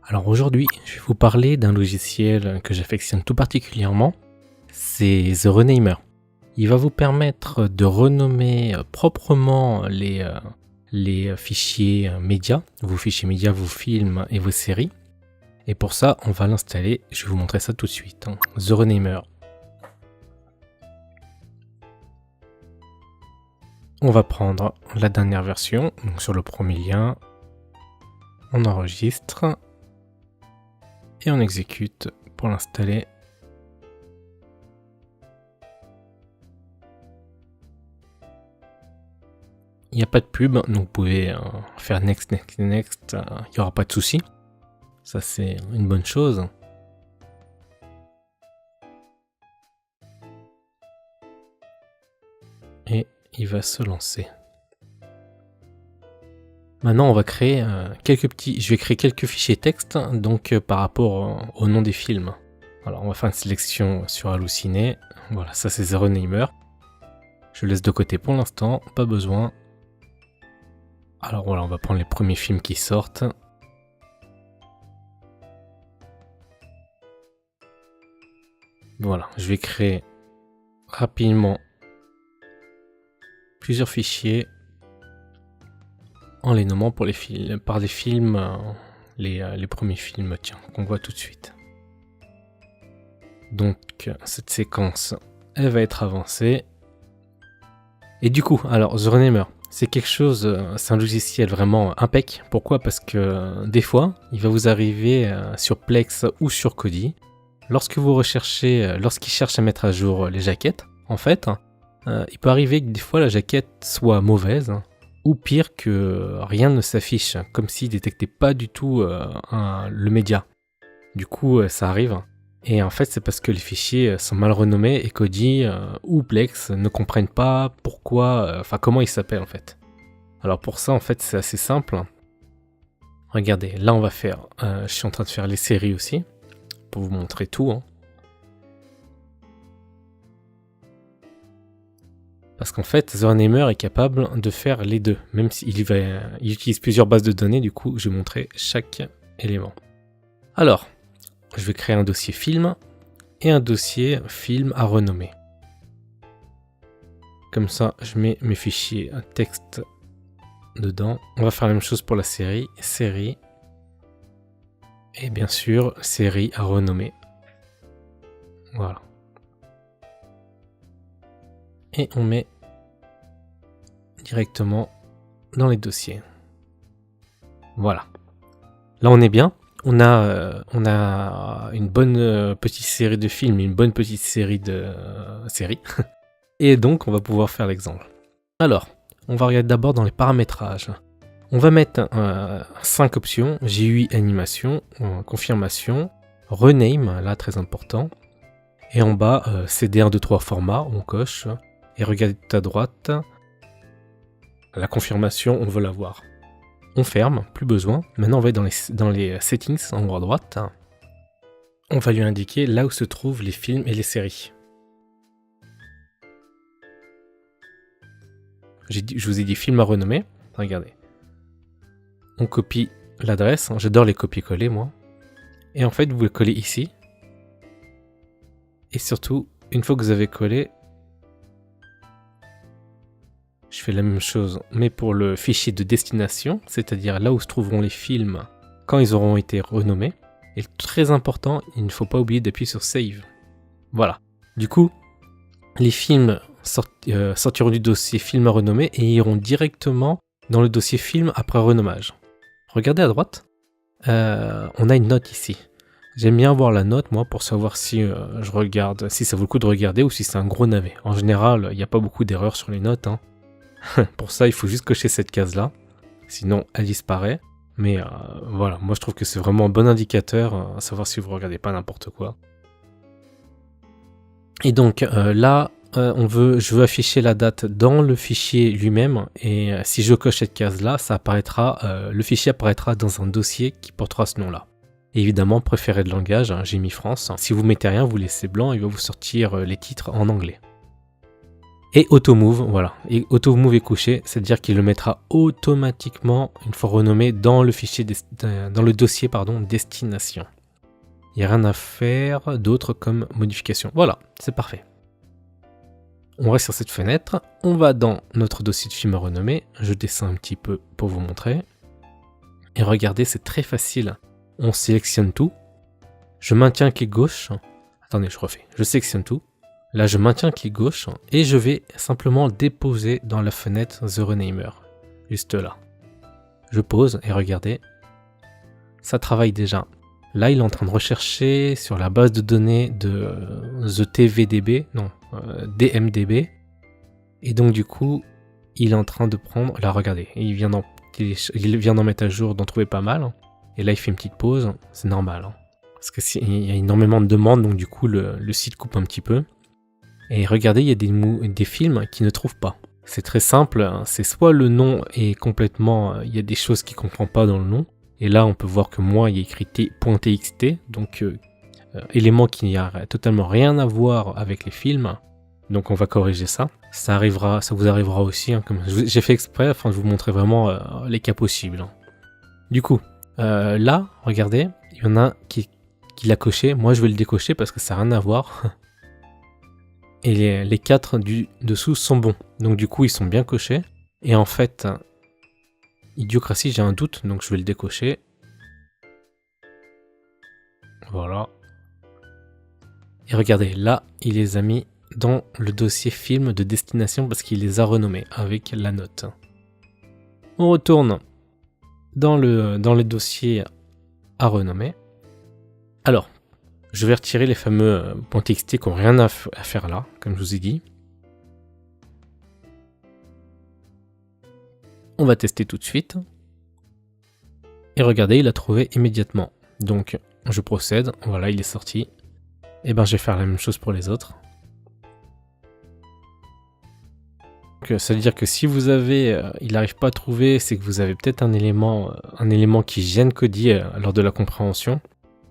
Alors aujourd'hui, je vais vous parler d'un logiciel que j'affectionne tout particulièrement, c'est The Renamer. Il va vous permettre de renommer proprement les fichiers médias, vos fichiers médias, vos films et vos séries. Et pour ça, on va l'installer, je vais vous montrer ça tout de suite. The Renamer. On va prendre la dernière version, donc sur le premier lien, on enregistre et on exécute pour l'installer. Il n'y a pas de pub, donc vous pouvez faire next, next, next, il n'y aura pas de souci. Ça c'est une bonne chose. Et il va se lancer. Maintenant on va créer je vais créer quelques fichiers texte donc par rapport au nom des films. Alors on va faire une sélection sur Halluciné. Voilà, ça c'est The Renamer. Je laisse de côté pour l'instant, pas besoin. Alors voilà, on va prendre les premiers films qui sortent. Voilà, je vais créer rapidement plusieurs fichiers en les nommant pour par des films, les premiers films, tiens, qu'on voit tout de suite. Donc cette séquence, elle va être avancée. Et du coup, alors The Renamer, c'est quelque chose, c'est un logiciel vraiment impec. Pourquoi ? Parce que des fois, il va vous arriver sur Plex ou sur Kodi, lorsqu'il cherche à mettre à jour les jaquettes, en fait, il peut arriver que des fois la jaquette soit mauvaise, ou pire que rien ne s'affiche, comme s'il détectait pas du tout le média. Du coup, ça arrive. Et en fait, c'est parce que les fichiers sont mal renommés et Kodi ou Plex ne comprennent pas pourquoi, comment ils s'appellent en fait. Alors pour ça, en fait, c'est assez simple. Regardez, là on va faire, je suis en train de faire les séries aussi, pour vous montrer tout. Parce qu'en fait, The Renamer est capable de faire les deux, même s'il il utilise plusieurs bases de données, du coup, je vais montrer chaque élément. Alors, je vais créer un dossier film et un dossier film à renommer. Comme ça, je mets mes fichiers texte dedans. On va faire la même chose pour la série, et bien sûr, série à renommer. Voilà. Et on met directement dans les dossiers. Voilà. Là, on est bien. On a une bonne petite série de films, une bonne petite série de séries. Et donc, on va pouvoir faire l'exemple. Alors, on va regarder d'abord dans les paramétrages. On va mettre 5 options. GUI animation, confirmation, rename, là très important. Et en bas, CD 1, 2, 3 format, on coche. Et regardez tout à droite, la confirmation, on veut la voir. On ferme, plus besoin. Maintenant, on va être dans les settings en haut à droite. On va lui indiquer là où se trouvent les films et les séries. Je vous ai dit film à renommer. Regardez. On copie l'adresse. J'adore les copier-coller, moi. Et en fait, vous le collez ici. Et surtout, une fois que vous avez collé, je fais la même chose, mais pour le fichier de destination, c'est-à-dire là où se trouveront les films quand ils auront été renommés. Et très important, il ne faut pas oublier d'appuyer sur Save. Voilà. Du coup, les films sortiront du dossier film à renommer et iront directement dans le dossier film après renommage. Regardez à droite, on a une note ici. J'aime bien voir la note, moi, pour savoir si je regarde, si ça vaut le coup de regarder ou si c'est un gros navet. En général, il n'y a pas beaucoup d'erreurs sur les notes. Pour ça, il faut juste cocher cette case-là. Sinon, elle disparaît. Mais voilà, moi je trouve que c'est vraiment un bon indicateur, à savoir si vous regardez pas n'importe quoi. Et donc là, je veux afficher la date dans le fichier lui-même. Et si je coche cette case-là, ça apparaîtra, le fichier apparaîtra dans un dossier qui portera ce nom-là. Et évidemment, préféré de langage, j'ai mis France. Si vous mettez rien, vous laissez blanc, il va vous sortir les titres en anglais. Et automove, voilà. Et automove est couché, c'est-à-dire qu'il le mettra automatiquement une fois renommé dans le fichier dans le dossier destination. Il n'y a rien à faire d'autre comme modification. Voilà, c'est parfait. On reste sur cette fenêtre, on va dans notre dossier de film renommé, je descends un petit peu pour vous montrer. Et regardez, c'est très facile. On sélectionne tout, je maintiens clic gauche, attendez, je refais, je sélectionne tout. Là, je maintiens clic gauche et je vais simplement le déposer dans la fenêtre The Renamer, juste là. Je pose et regardez, ça travaille déjà. Là, il est en train de rechercher sur la base de données de The TVDB, non, DMDB. Et donc, du coup, il est en train de prendre... Là, regardez, il vient d'en mettre à jour, d'en trouver pas mal. Et là, il fait une petite pause, c'est normal. Parce qu'il y a énormément de demandes, donc du coup, le site coupe un petit peu. Et regardez, il y a des films qui ne trouvent pas. C'est très simple, c'est soit le nom est complètement... Il y a des choses qu'il ne comprend pas dans le nom. Et là, on peut voir que moi, il y a écrit t.txt, donc élément qui n'a totalement rien à voir avec les films. Donc on va corriger ça. Ça vous arrivera aussi. Comme j'ai fait exprès afin de vous montrer vraiment les cas possibles. Du coup, là, regardez, il y en a qui l'a coché. Moi, je vais le décocher parce que ça n'a rien à voir. Et les 4 du dessous sont bons. Donc du coup, ils sont bien cochés. Et en fait, Idiocratie, j'ai un doute, donc je vais le décocher. Voilà. Et regardez, là, il les a mis dans le dossier film de destination parce qu'il les a renommés avec la note. On retourne dans le dossier à renommer. Alors, je vais retirer les fameux .txt qui n'ont rien à faire là, comme je vous ai dit. On va tester tout de suite. Et regardez, il a trouvé immédiatement. Donc, je procède. Voilà, il est sorti. Et ben, je vais faire la même chose pour les autres. Donc, ça veut dire que si vous avez, il n'arrive pas à trouver, c'est que vous avez peut-être un élément qui gêne Kodi lors de la compréhension.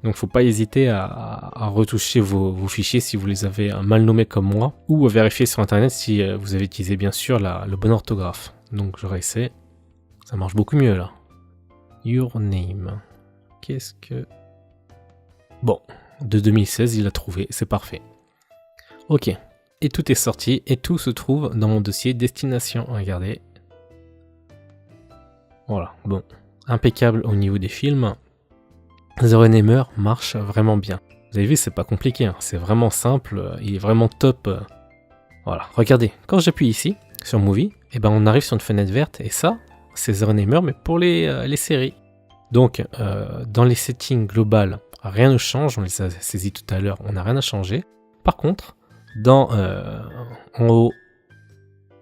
Donc, faut pas hésiter à retoucher vos fichiers si vous les avez mal nommés comme moi, ou à vérifier sur Internet si vous avez utilisé bien sûr le bon orthographe. Donc, je réessaie. Ça marche beaucoup mieux là. Your name. Qu'est-ce que... Bon, de 2016, il a trouvé, c'est parfait. Ok, et tout est sorti, et tout se trouve dans mon dossier destination. Regardez. Voilà, bon. Impeccable au niveau des films. The Renamer marche vraiment bien. Vous avez vu, c'est pas compliqué, hein. C'est vraiment simple, il est vraiment top. Voilà, regardez, quand j'appuie ici, sur Movie, et ben on arrive sur une fenêtre verte, et ça, c'est The Renamer, mais pour les séries. Donc, dans les settings globales, rien ne change, on les a saisis tout à l'heure, on n'a rien à changer. Par contre, en haut,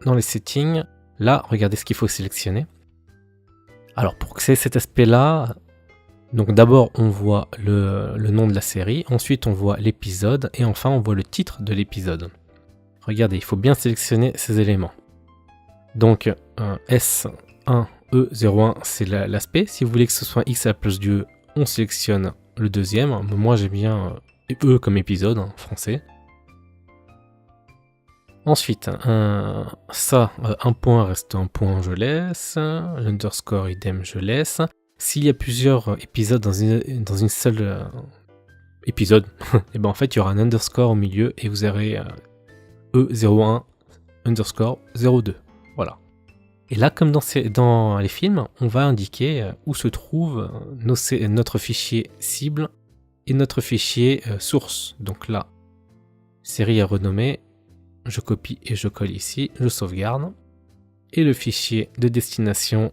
dans les settings, là, regardez ce qu'il faut sélectionner. Alors, pour créer cet aspect-là, donc d'abord, on voit le nom de la série, ensuite on voit l'épisode, et enfin, on voit le titre de l'épisode. Regardez, il faut bien sélectionner ces éléments. Donc, S1E01, c'est l'aspect. Si vous voulez que ce soit X à la place du E, on sélectionne le deuxième. Moi, j'ai bien E comme épisode, en français. Ensuite, un point reste un point, je laisse. L'underscore, idem, je laisse. S'il y a plusieurs épisodes dans une seule épisode, et ben en fait, il y aura un underscore au milieu et vous aurez E01 underscore 02. Voilà. Et là, comme dans les films, on va indiquer où se trouve notre fichier cible et notre fichier source. Donc là, série à renommer, je copie et je colle ici, je sauvegarde. Et le fichier de destination,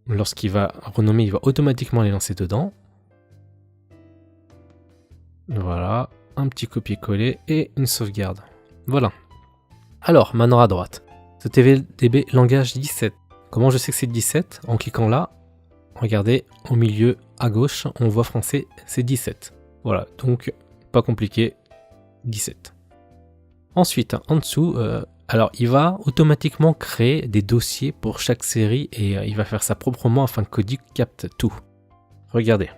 lorsqu'il va renommer, il va automatiquement les lancer dedans. Voilà, un petit copier-coller et une sauvegarde. Voilà. Alors, maintenant à droite. Ce TVDB langage 17. Comment je sais que c'est 17? En cliquant là, regardez, au milieu à gauche, on voit français, c'est 17. Voilà, donc pas compliqué, 17. Ensuite, en dessous, alors il va automatiquement créer des dossiers pour chaque série et il va faire ça proprement afin que Kodi capte tout. Regardez.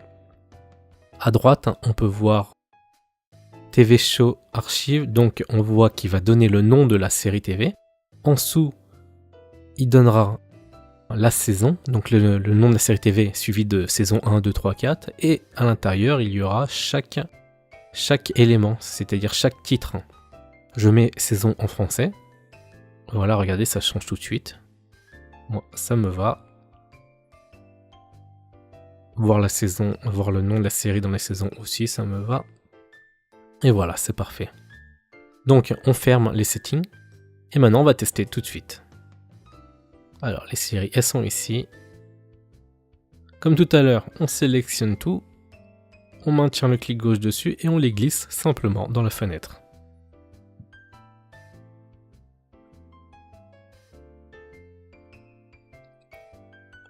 À droite, on peut voir TV Show Archive, donc on voit qu'il va donner le nom de la série TV. En dessous, il donnera la saison, donc le nom de la série TV suivi de saison 1, 2, 3, 4. Et à l'intérieur, il y aura chaque élément, c'est-à-dire chaque titre. Je mets saison en français. Voilà, regardez, ça change tout de suite. Moi, ça me va. Voir la saison, voir le nom de la série dans les saisons aussi, ça me va. Et voilà, c'est parfait. Donc, on ferme les settings. Et maintenant, on va tester tout de suite. Alors, les séries, elles sont ici. Comme tout à l'heure, on sélectionne tout. On maintient le clic gauche dessus et on les glisse simplement dans la fenêtre.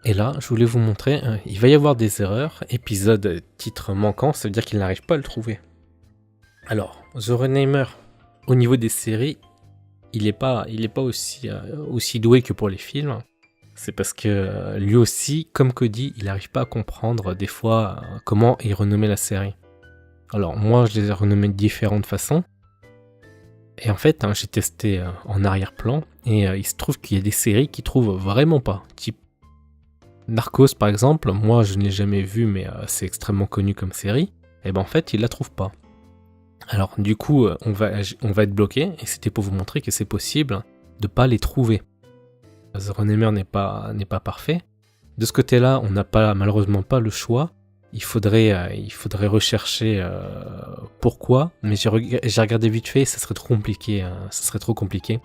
Et là, je voulais vous montrer, il va y avoir des erreurs. Épisode, titre manquant, ça veut dire qu'il n'arrive pas à le trouver. Alors, The Renamer, au niveau des séries, il n'est pas aussi doué que pour les films. C'est parce que lui aussi, comme Cody, il n'arrive pas à comprendre des fois comment est renommée la série. Alors moi, je les ai renommés de différentes façons. Et en fait, j'ai testé en arrière-plan et il se trouve qu'il y a des séries qui trouvent vraiment pas. Type Narcos par exemple, moi je ne l'ai jamais vu mais c'est extrêmement connu comme série. Et ben en fait, il la trouve pas. Alors du coup, on va être bloqué et c'était pour vous montrer que c'est possible de pas les trouver. The Renamer n'est pas parfait. De ce côté-là, on n'a malheureusement pas le choix. Il faudrait rechercher pourquoi, mais j'ai regardé vite fait, ça serait trop compliqué.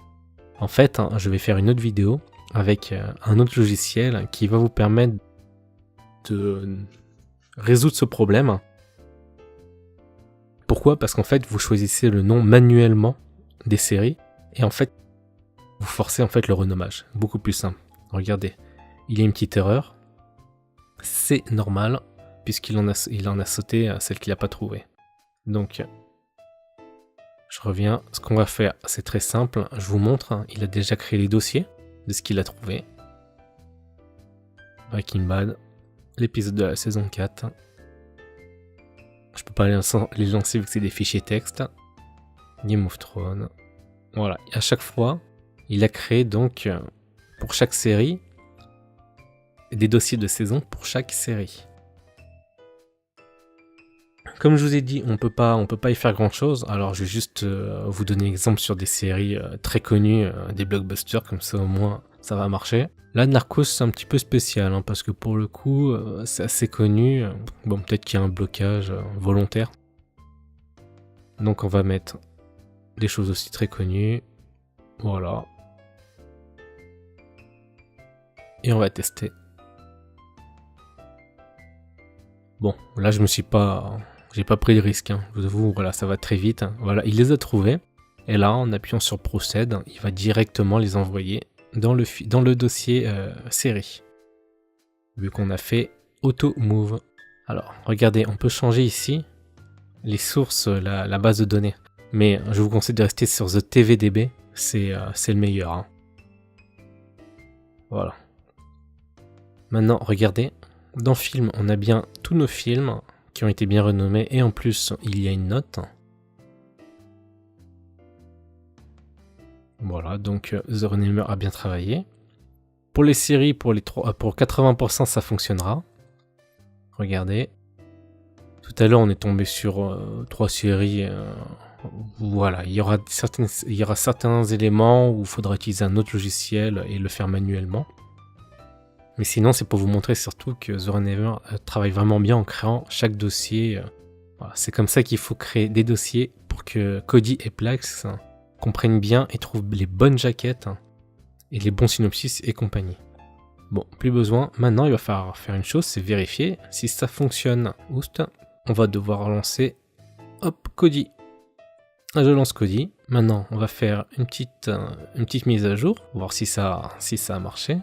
En fait, je vais faire une autre vidéo avec un autre logiciel qui va vous permettre de résoudre ce problème. Pourquoi ? Parce qu'en fait, vous choisissez le nom manuellement des séries et en fait, vous forcez en fait le renommage. Beaucoup plus simple. Regardez, il y a une petite erreur. C'est normal puisqu'il en a sauté celle qu'il n'a pas trouvée. Donc, je reviens. Ce qu'on va faire, c'est très simple. Je vous montre. Il a déjà créé les dossiers de ce qu'il a trouvé. Breaking Bad, l'épisode de la saison 4. Je peux pas les lancer vu que c'est des fichiers texte. Game of Thrones. Voilà. Et à chaque fois, il a créé donc pour chaque série des dossiers de saison pour chaque série. Comme je vous ai dit, on peut pas y faire grand chose. Alors je vais juste vous donner exemple sur des séries très connues, des blockbusters, comme ça au moins ça va marcher. Là, Narcos c'est un petit peu spécial hein, parce que pour le coup c'est assez connu. Bon, peut-être qu'il y a un blocage volontaire. Donc on va mettre des choses aussi très connues. Voilà. Et on va tester. Bon, là j'ai pas pris de risque. Hein. Je vous avoue, voilà, ça va très vite. Hein. Voilà, il les a trouvés. Et là, en appuyant sur Procède, il va directement les envoyer dans le dossier série. Vu qu'on a fait Auto Move. Alors, regardez, on peut changer ici les sources, la base de données. Mais je vous conseille de rester sur The TVDB. C'est le meilleur. Hein. Voilà. Maintenant, regardez. Dans Film, on a bien tous nos films qui ont été bien renommés et en plus, il y a une note. Voilà, donc The Renamer a bien travaillé. Pour les séries, pour 80%, ça fonctionnera. Regardez. Tout à l'heure, on est tombé sur 3 séries. Voilà, il y aura certains éléments où il faudra utiliser un autre logiciel et le faire manuellement. Mais sinon, c'est pour vous montrer surtout que The Renamer travaille vraiment bien en créant chaque dossier. Voilà, c'est comme ça qu'il faut créer des dossiers pour que Cody et Plex comprennent bien et trouvent les bonnes jaquettes et les bons synopsis et compagnie. Bon, plus besoin. Maintenant, il va falloir faire une chose, c'est vérifier si ça fonctionne. Oust, on va devoir lancer, hop, Cody. Je lance Cody. Maintenant, on va faire une petite mise à jour, voir si ça a marché.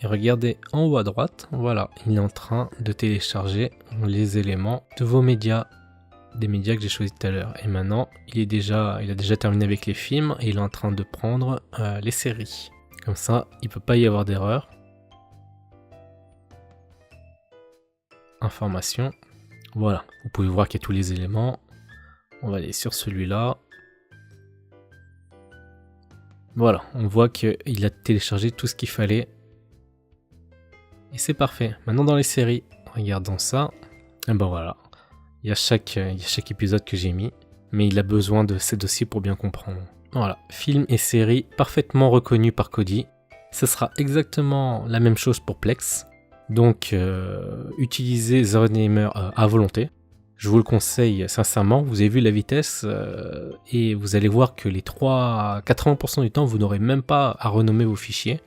Et regardez en haut à droite, voilà, il est en train de télécharger les éléments de vos médias, des médias que j'ai choisis tout à l'heure. Et maintenant, il a déjà terminé avec les films et il est en train de prendre les séries. Comme ça, il ne peut pas y avoir d'erreur. Information. Voilà, vous pouvez voir qu'il y a tous les éléments. On va aller sur celui-là. Voilà, on voit qu'il a téléchargé tout ce qu'il fallait. Et c'est parfait. Maintenant dans les séries, regardons ça. Et ben voilà, il y a chaque épisode que j'ai mis. Mais il a besoin de ces dossiers pour bien comprendre. Voilà, films et séries parfaitement reconnus par Kodi. Ce sera exactement la même chose pour Plex. Donc, utilisez The Renamer à volonté. Je vous le conseille sincèrement. Vous avez vu la vitesse et vous allez voir que les 80% du temps, vous n'aurez même pas à renommer vos fichiers.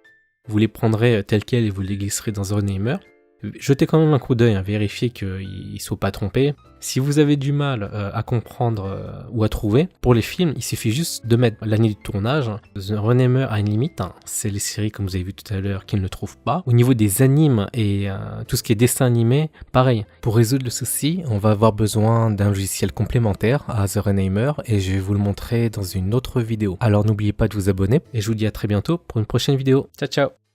Vous les prendrez tels quels et vous les glisserez dans The Renamer. Jetez quand même un coup d'œil, vérifiez qu'ils ne sont pas trompés. Si vous avez du mal à comprendre ou à trouver, pour les films, il suffit juste de mettre l'année du tournage. The Renamer a une limite, c'est les séries comme vous avez vu tout à l'heure qui ne le trouvent pas. Au niveau des animes et tout ce qui est dessin animé, pareil. Pour résoudre le souci, on va avoir besoin d'un logiciel complémentaire à The Renamer et je vais vous le montrer dans une autre vidéo. Alors n'oubliez pas de vous abonner et je vous dis à très bientôt pour une prochaine vidéo. Ciao ciao.